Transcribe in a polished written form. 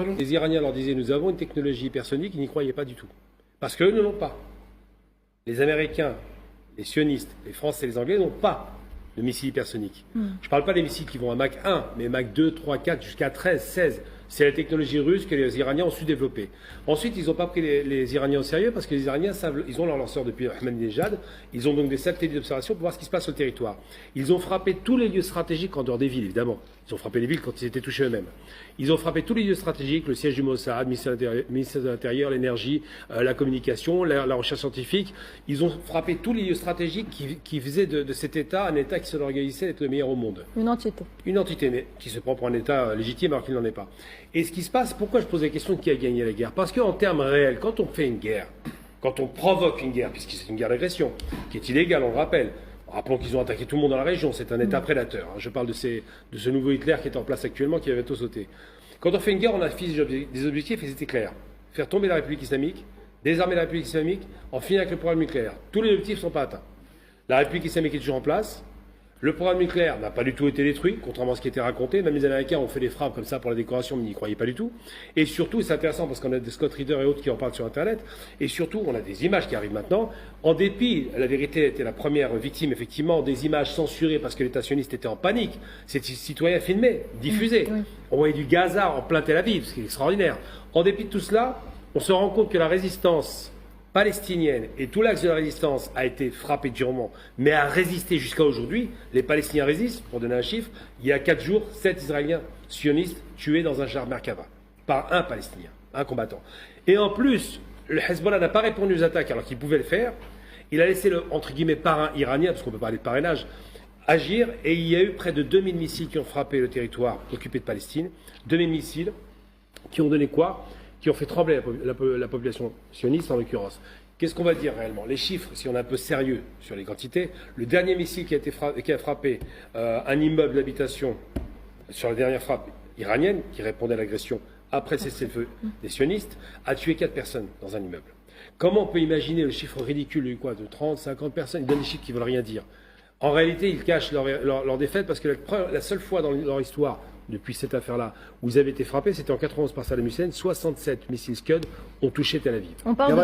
pas longtemps. Les Iraniens leur disaient, nous avons une technologie hypersonique, ils n'y croyaient pas du tout. Parce qu'eux ne l'ont pas. Les Américains, les sionistes, les Français et les Anglais n'ont pas de missiles hypersoniques. Je ne parle pas des missiles qui vont à Mach 1, mais Mach 2, 3, 4, jusqu'à 13, 16. C'est la technologie russe que les Iraniens ont su développer. Ensuite, ils n'ont pas pris les Iraniens au sérieux parce que les Iraniens savent, ils ont leur lanceur depuis Ahmadinejad. Ils ont donc des satellites d'observation pour voir ce qui se passe sur le territoire. Ils ont frappé tous les lieux stratégiques en dehors des villes, évidemment. Ils ont frappé les villes quand ils étaient touchés eux-mêmes. Ils ont frappé tous les lieux stratégiques, le siège du Mossad, le ministère de l'Intérieur, l'énergie, la communication, la recherche scientifique. Ils ont frappé tous les lieux stratégiques qui faisaient de cet État un État qui se l'organisait d'être le meilleur au monde. Une entité. Une entité, mais qui se prend pour un État légitime alors qu'il n'en est pas. Et ce qui se passe, pourquoi je pose la question de qui a gagné la guerre? Parce qu'en termes réels, quand on fait une guerre, quand on provoque une guerre, puisque c'est une guerre d'agression, qui est illégale, on le rappelle, rappelons qu'ils ont attaqué tout le monde dans la région, c'est un État prédateur. Je parle de ce nouveau Hitler qui est en place actuellement, qui va bientôt sauter. Quand on fait une guerre, on affiche des objectifs et c'était clair. Faire tomber la République islamique, désarmer la République islamique, en finir avec le programme nucléaire. Tous les objectifs ne sont pas atteints. La République islamique est toujours en place. Le programme nucléaire n'a pas du tout été détruit, contrairement à ce qui était raconté. Même les Américains ont fait des frappes comme ça pour la décoration, mais ils n'y croyaient pas du tout. Et surtout, c'est intéressant parce qu'on a des Scott Reader et autres qui en parlent sur Internet. Et surtout, on a des images qui arrivent maintenant. En dépit, la vérité était la première victime, effectivement, des images censurées parce que l'État sioniste était en panique. Ces citoyens filmés, diffusés. On voyait du Gaza en plein Tel Aviv, ce qui est extraordinaire. En dépit de tout cela, on se rend compte que la résistance palestinienne et tout l'axe de la résistance a été frappé durement, mais a résisté jusqu'à aujourd'hui. Les Palestiniens résistent, pour donner un chiffre, il y a 4 jours, 7 Israéliens sionistes tués dans un char Merkava, par un Palestinien, un combattant. Et en plus, le Hezbollah n'a pas répondu aux attaques alors qu'il pouvait le faire. Il a laissé le, entre guillemets, parrain iranien, parce qu'on peut parler de parrainage, agir, et il y a eu près de 2000 missiles qui ont frappé le territoire occupé de Palestine. 2000 missiles qui ont donné quoi? Qui ont fait trembler la population sioniste en l'occurrence. Qu'est-ce qu'on va dire réellement? Les chiffres, si on est un peu sérieux sur les quantités, le dernier missile qui a frappé un immeuble d'habitation sur la dernière frappe iranienne, qui répondait à l'agression après le cessez-le-feu des sionistes, a tué 4 personnes dans un immeuble. Comment on peut imaginer le chiffre ridicule de 30, 50 personnes? Ils donnent des chiffres qui ne veulent rien dire. En réalité, ils cachent leur défaite parce que la seule fois dans leur histoire, depuis cette affaire-là, où ils avaient été frappés, c'était en 91 par Saddam Hussein. 67 missiles Scud ont touché Tel Aviv. On parle de